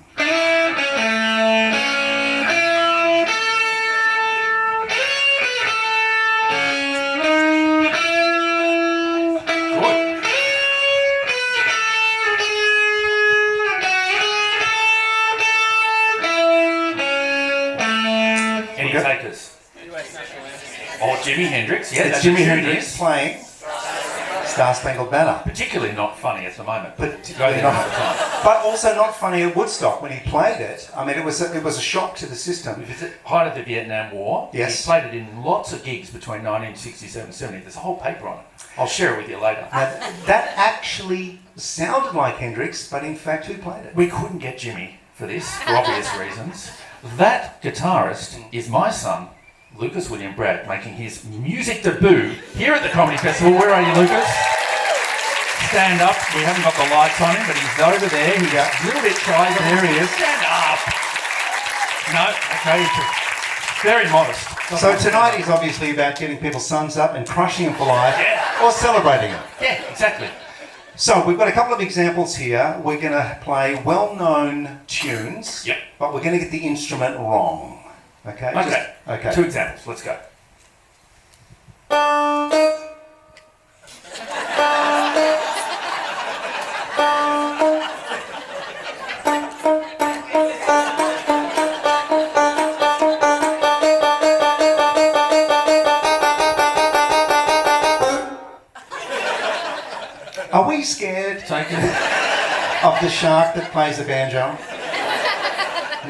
Any takers? Or Jimi Hendrix. Yeah, It's that's Jimi the tune Hendrix is. playing Star Spangled Banner. Particularly not funny at the moment. But go Particularly there not- another time. But also not funny at Woodstock when he played it. I mean, it was a shock to the system. If it's at the height of the Vietnam War, Yes. he played it in lots of gigs between 1967 and 70. There's a whole paper on it. I'll share it with you later. Now, that actually sounded like Hendrix, but in fact, who played it? We couldn't get Jimmy for this, for obvious reasons. That guitarist is my son, Lucas William Bragg, making his music debut here at the Comedy Festival. Where are you, Lucas? Stand up. We haven't got the lights on him, but he's over there. He's a little bit shy. There he is. Stand up. No, okay. Very modest. So tonight is obviously about getting people's sons up and crushing them for life, Yeah. or celebrating them. Yeah, exactly. So we've got a couple of examples here. We're going to play well-known tunes, Yep. but we're going to get the instrument wrong. Okay? Okay. Okay. 2 examples. Let's go. Are we scared Take it. of the shark that plays the banjo?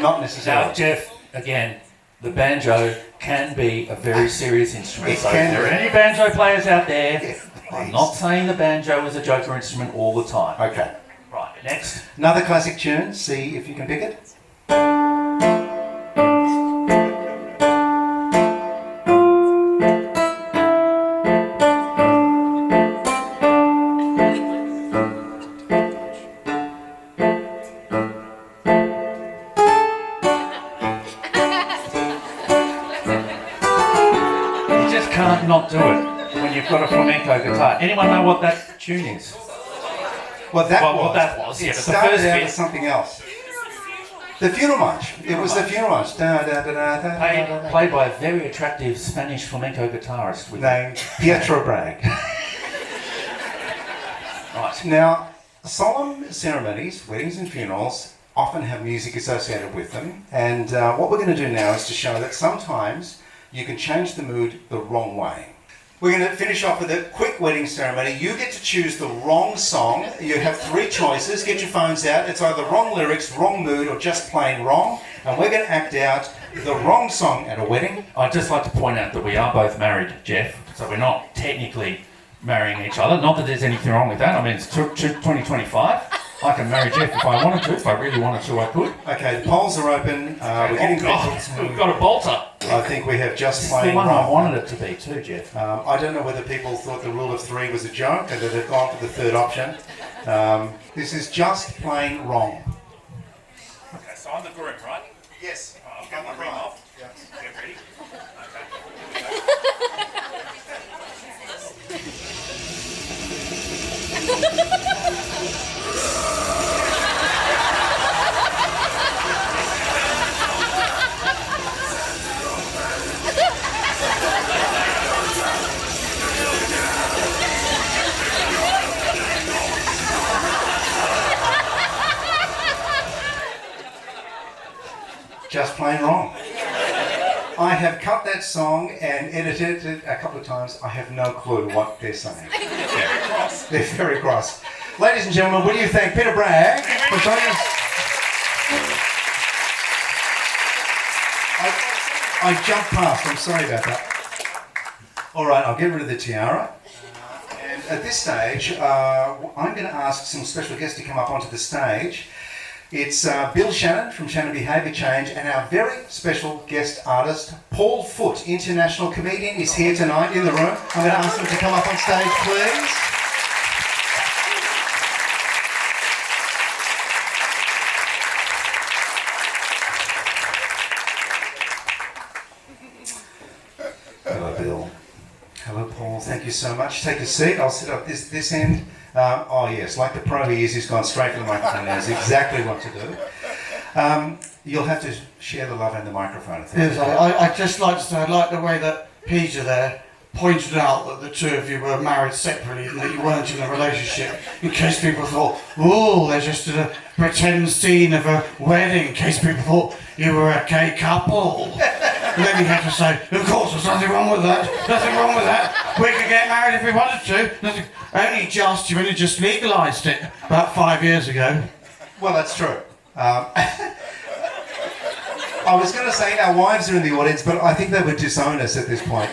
Not Now, necessarily. Geoff, again, the banjo can be a very serious instrument. It So if can there are be. any banjo players out there, Yes, I'm please. not saying the banjo is a joker instrument all the time. Okay. Right, next. Another classic tune. See if you can pick it. You just can't not do it when you've got a flamenco guitar. Anyone know what that tune is? Well, that Well, was. what that was, yeah, It but the started first out bit- as something else. The funeral march. It was the funeral march. Da, da, da, da, da, da, da. Played by a very attractive Spanish flamenco guitarist. With Named Pietro Bragg. Right. Now, solemn ceremonies, weddings and funerals, often have music associated with them. And what we're going to do now is to show that sometimes you can change the mood the wrong way. We're going to finish off with a quick wedding ceremony. You get to choose the wrong song. You have 3 choices. Get your phones out. It's either wrong lyrics, wrong mood, or just plain wrong. And we're going to act out the wrong song at a wedding. I'd just like to point out that we are both married, Geoff, so we're not technically marrying each other. Not that there's anything wrong with that. I mean, it's 2025. I can marry Geoff if I wanted to. If I really wanted to, I could. Okay, the polls are open. We're getting We've got a bolter. I think we have just It's the plain one I wrong. wanted it to be too, Geoff. I don't know whether people thought the rule of 3 was a joke and that they'd gone for the third option. This is just plain wrong. Okay, so I'm the groom, right? Yes. I've got my ring off. Yeah. Get ready. Just plain wrong. I have cut that song and edited it a couple of times. I have no clue what they're saying. They're very cross. Ladies and gentlemen, will you thank Peter Bragg for joining us? I jumped past. I'm sorry about that. All right, I'll get rid of the tiara. And at this stage, I'm going to ask some special guests to come up onto the stage. It's Bill Shannon from Shannon Behaviour Change, and our very special guest artist, Paul Foote, international comedian, is here tonight in the room. I'm going to ask him to come up on stage, please. Hello, Bill. Hello, Paul. Thank you so much. Take a seat. I'll sit up this end. Oh yes, like the pro he is, he's gone straight for the microphone. Knows exactly what to do. You'll have to share the love and the microphone. Yes, I'd just like to say, I like the way that Peter there pointed out that the two of you were married separately and that you weren't in a relationship, in case people thought, oh, they're just at a pretend scene of a wedding, in case people thought you were a gay couple. And then he had to say, of course, there's nothing wrong with that, nothing wrong with that. We could get married if we wanted to. Nothing, you only just legalised it about 5 years ago. Well, that's true. I was going to say our wives are in the audience, but I think they would disown us at this point.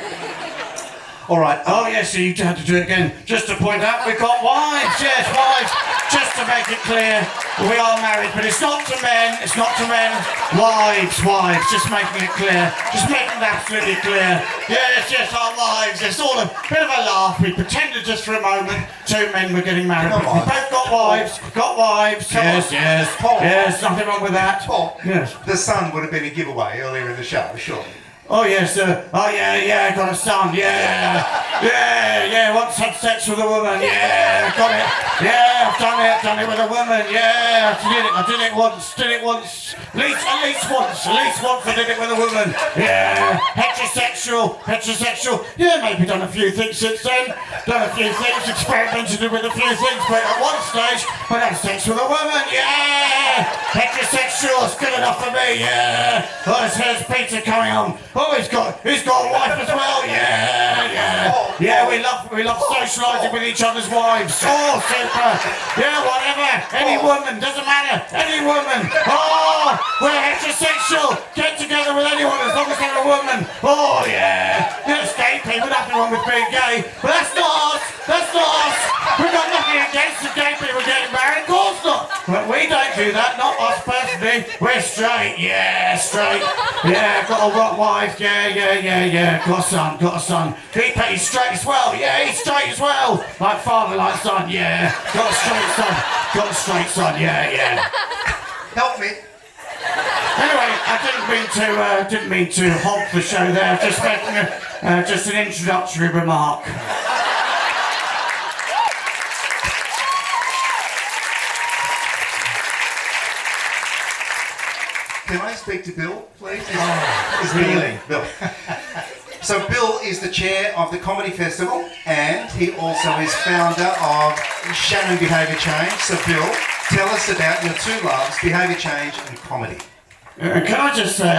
All right. Oh, yes, so you had to do it again. Just to point out, we've got wives. Yes, wives. Just to make it clear, we are married, but it's not to men. It's not to men. Wives. Just making it clear. Just making it absolutely clear. Yes, our wives. It's all a bit of a laugh. We pretended just for a moment two men were getting married. But we both got wives. Yes. Paul. Yes, nothing wrong with that. Paul. Yes. The sun would have been a giveaway earlier in the show, surely. Oh yes, I got a son, yeah, once had sex with a woman, yeah, got it, yeah, I've done it with a woman, yeah, I did it once, at least once I did it with a woman, yeah, heterosexual, yeah, maybe done a few things since then, experimented with a few things, but at one stage, I had sex with a woman, yeah, heterosexual, it's good enough for me, yeah, oh, here's Peter coming on. Oh, he's got a wife as well. Yeah. We love socialising with each other's wives. Oh, super. Yeah, whatever. Any woman, doesn't matter. Any woman. Oh, we're heterosexual. Get together with anyone as long as they're a woman. Oh, yeah. There's gay people. Nothing wrong with being gay. But that's not us. We've got nothing against the gay people getting married. Of course not. But we don't do that. Not us personally. We're straight. Yeah, straight. Yeah, got a rock wife. Yeah. Got a son. He's straight as well. Yeah, he's straight as well. Like father, like son. Yeah. Got a straight son. Yeah. Help me. Anyway, I didn't mean to hog the show there. Just making just an introductory remark. Can I speak to Bill, please? Is Bill? So Bill is the chair of the Comedy Festival, and he also is founder of Shannon Behaviour Change. So Bill, tell us about your two loves, behaviour change and comedy. Can I just say,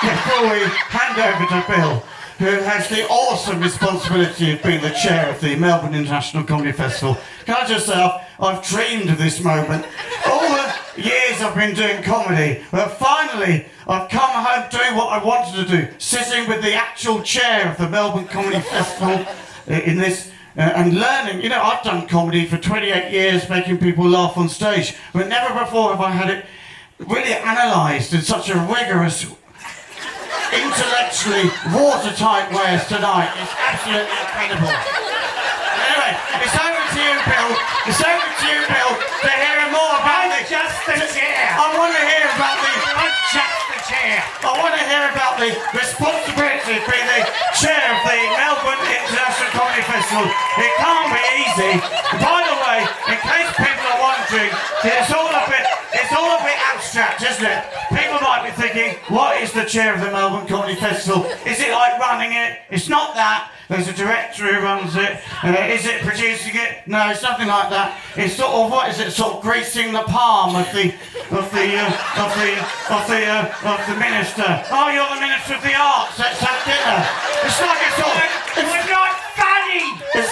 before we hand over to Bill, who has the awesome responsibility of being the chair of the Melbourne International Comedy Festival, can I just say I've dreamed of this moment. All the years I've been doing comedy, but finally I've come home doing what I wanted to do, sitting with the actual chair of the Melbourne Comedy Festival in this and learning. You know, I've done comedy for 28 years, making people laugh on stage, but never before have I had it really analysed in such a rigorous, intellectually watertight way as tonight. It's absolutely incredible. Anyway, it's over to you, Bill. To hear more about the chair. I want to hear about the chair. I want to hear about the responsibility of being the chair of the Melbourne International Comedy Festival. It can't be easy. By the way, in case people are wondering, it's all a bit abstract, isn't it? People might be thinking, what is the chair of the Melbourne Comedy Festival? Is it like running it? It's not that. There's a director who runs it. Is it producing it? No, it's nothing like that. It's sort of, what is it? Sort of greasing the palm of the minister. Oh, you're the Minister of the Arts. Let's have dinner. It's like it's all. It's not funny. It's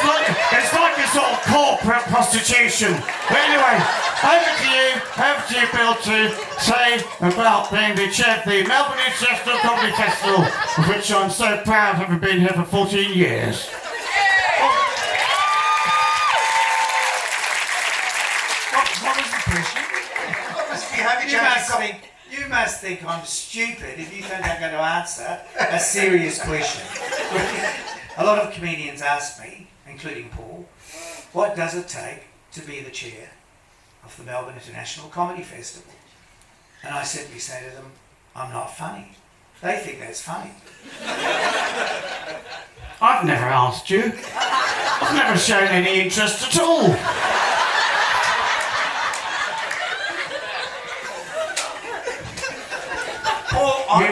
like a sort of corporate prostitution. But anyway, over to you, Bill, to say about being the chair of the Melbourne International Comedy Festival, of which I'm so proud, having been here for 14 years. What was the question? must think I'm stupid if you think I'm going to answer a serious question. A lot of comedians ask me, including Paul, what does it take to be the chair of the Melbourne International Comedy Festival? And I simply say to them, I'm not funny. They think that's funny. I've never asked you. I've never shown any interest at all.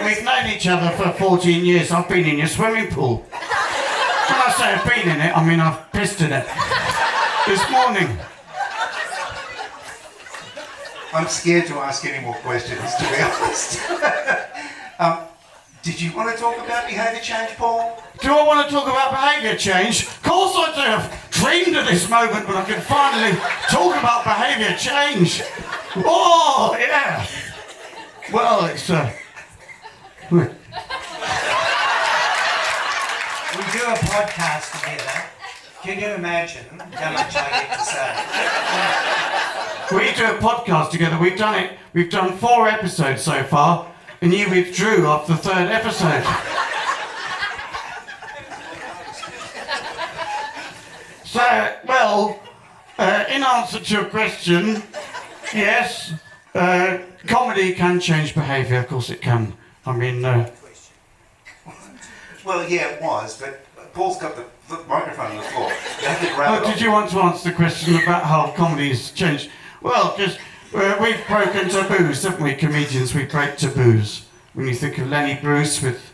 We've known each other for 14 years. I've been in your swimming pool. When I say I've been in it, I mean I've pissed in it. This morning. I'm scared to ask any more questions, to be honest. Did you want to talk about behaviour change, Paul? Do I want to talk about behaviour change? Of course I do. I've dreamed of this moment when I can finally talk about behaviour change. Oh, yeah. Well, it's... We do a podcast together. Can you imagine how much I get to say? We do a podcast together. We've done it. We've done 4 episodes so far, and you withdrew after the 3rd episode. So, well, in answer to your question, yes, comedy can change behaviour. Of course, it can. I mean, Well, yeah, it was, but Paul's got the microphone on the floor. You have to grab it did you want to answer the question about how comedy has changed? Well, because we've broken taboos, haven't we, comedians? We break taboos. When you think of Lenny Bruce with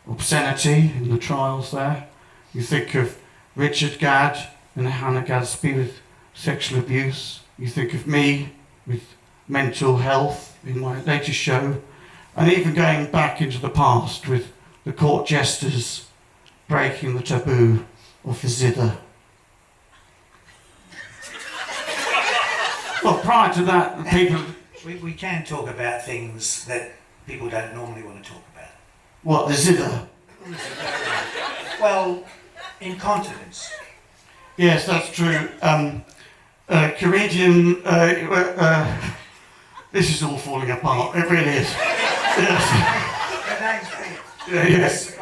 obscenity in the trials there, you think of Richard Gadd and Hannah Gadsby with sexual abuse. You think of me with mental health in my latest show. And even going back into the past with the court jesters breaking the taboo of the zither. Well, prior to that, people... We can talk about things that people don't normally want to talk about. What, the zither? Well, incontinence. Yes, that's true. Comedian... this is all falling apart. It really is. Yes. Yes.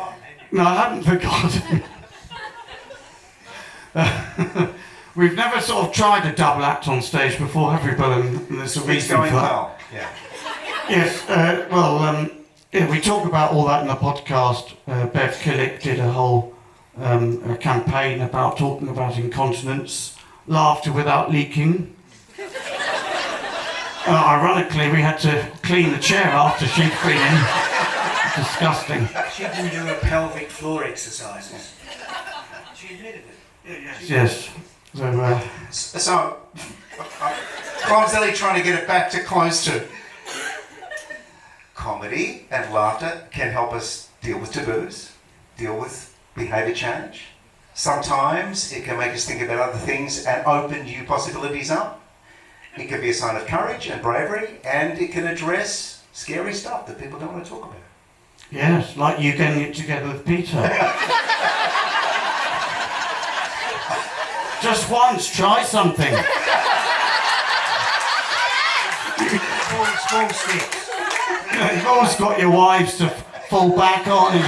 No, I haven't forgotten. We've never sort of tried a double act on stage before, have we, Bill? And there's a reason going for that. well, yeah. Yes, yeah, we talk about all that in the podcast. Bev Killick did a whole a campaign about talking about incontinence, laughter without leaking. Ironically, we had to clean the chair after she'd been in. Disgusting. She can do her pelvic floor exercises. She admitted it. Yes. So, clumsily trying to get it back to close to comedy and laughter can help us deal with taboos, deal with behaviour change. Sometimes it can make us think about other things and open new possibilities up. It can be a sign of courage and bravery, and it can address scary stuff that people don't want to talk about. Yes, like you getting it together with Peter. Just once, try something. Small steps. You've always got your wives to fall back on.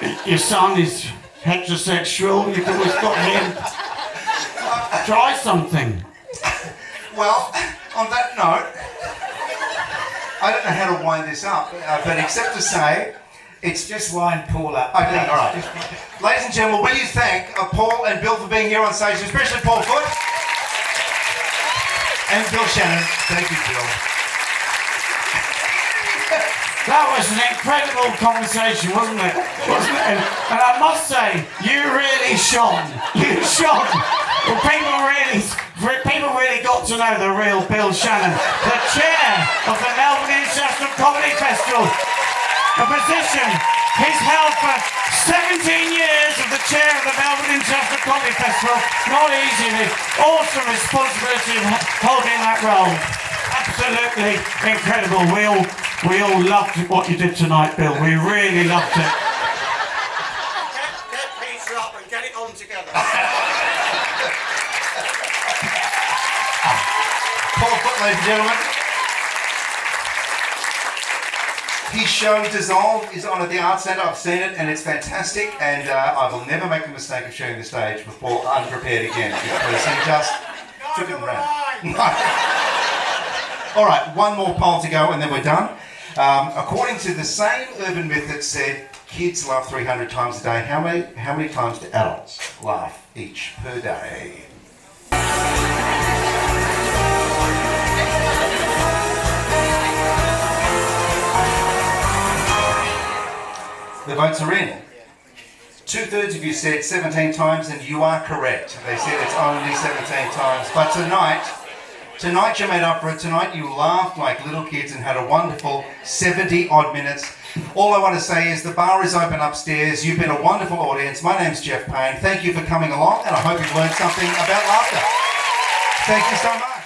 And your son is heterosexual. You've always got him. Try something. Well, on that note, I don't know how to wind this up, but except to say, it's just wind Paul up. Okay, all right. Ladies and gentlemen, will you thank Paul and Bill for being here on stage, especially Paul Foot and Bill Shannon. Thank you, Bill. That was an incredible conversation, wasn't it? And I must say, you really shone. You shone. Well, people really got to know the real Bill Shannon, the chair of the Melbourne International Comedy Festival, a position he's held for 17 years as the chair of the Melbourne International Comedy Festival. Not easy, the awesome responsibility of holding that role. Absolutely incredible. We all loved what you did tonight, Bill. We really loved it. Get Peter up and get it on together. Paul Foot, ladies and gentlemen. His show Dissolve is on at the Arts Centre. I've seen it and it's fantastic, and I will never make the mistake of sharing the stage with Paul unprepared again, because he just took it and ran. All right, one more poll to go and then we're done. According to the same urban myth that said kids laugh 300 times a day, how many times do adults laugh each per day? The votes are in. 2/3 of you said 17 times, and you are correct. They said it's only 17 times. But tonight you made up for it. Tonight you laughed like little kids and had a wonderful 70 odd minutes. All I want to say is the bar is open upstairs. You've been a wonderful audience. My name's Geoff Paine. Thank you for coming along, and I hope you've learned something about laughter. Thank you so much.